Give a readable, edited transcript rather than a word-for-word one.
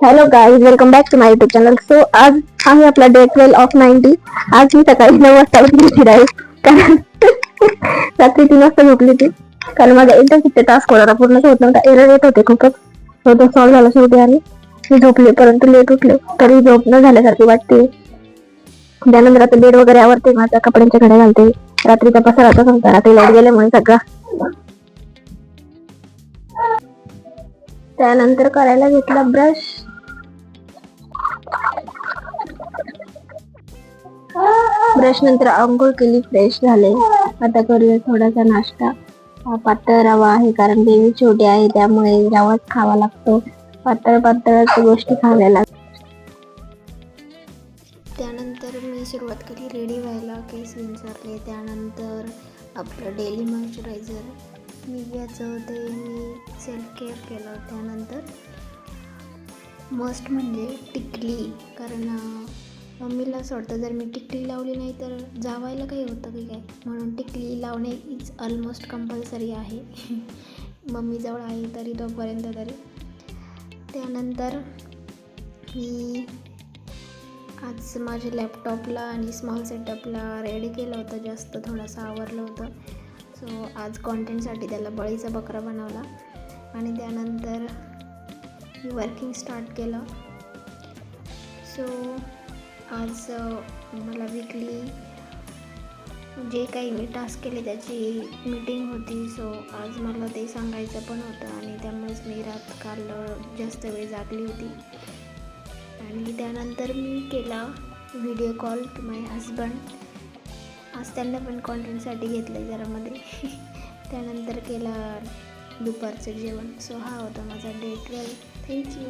Hello guys, welcome back to my YouTube channel. So आज आहे आपला डे 12 of 90. आज मी सकाळी 9 वाजता उठली आहे कारण रात्री 3 वाजता झोपली होती. कारण माझा इंटर्नशिपचा टास्क होता पूर्ण होत नव्हता, एरर येत होते खूपच. तो सॉल्व्ह झाला शेवटी आणि मी झोपले, परंतु लेट उठले तरी झोप न झाल्यासारखी वाटते. त्यानंतर आता बेड वगैरे आवरते, माझ्या कपड्यांच्या घड्या घालते. रात्रीचा पसाराचा सांगता, रात्री लाईट गेल्यामुळे सगळा. त्यानंतर करायला घेतला ब्रश. नंतर आंघोळ केली, फ्रेश झाले. आता करूया थोडासा नाश्ता. पातळ रवा आहे कारण बेबी छोटी आहे, त्यामुळे रवाच खावा लागतो. पातळ पातळच गोष्टी खाव्या लागतात. त्यानंतर मी सुरुवात केली रेडी व्हायला, केस विंचरले. त्यानंतर आपलं डेली मॉइश्चरायझर निव्हियाचं ते मी सेल्फ केअर केलं. त्यानंतर मस्ट म्हणजे टिकली, कारण मम्मीला असं वाटतं जर मी टिकली लावली नाही तर जावायला काही होतं की काय, म्हणून टिकली लावणे इज ऑलमोस्ट कंपल्सरी आहे. मम्मीजवळ आहे तरी तोपर्यंत तरी. त्यानंतर मी आज माझ्या लॅपटॉपला आणि स्मॉल सेटअपला रेडी केलं होतं, जास्त थोडंसं आवरलं होतं. सो आज कॉन्टेंटसाठी त्याला बळीचा बकरा बनवला आणि त्यानंतर मी वर्किंग स्टार्ट केलं. सो आज मला वीकली जे काही मी टास्क केले त्याची मीटिंग होती. सो आज मला ते सांगायचं पण होतं आणि त्यामुळेच मी काल जास्त वेळ जागली होती. आणि त्यानंतर मी केला video call to my husband. आज त्यांना पण कॉन्टेंटसाठी घेतलं जरामध्ये. त्यानंतर केला दुपारचं जेवण. सो हा होता माझा डे 12. थँक्यू.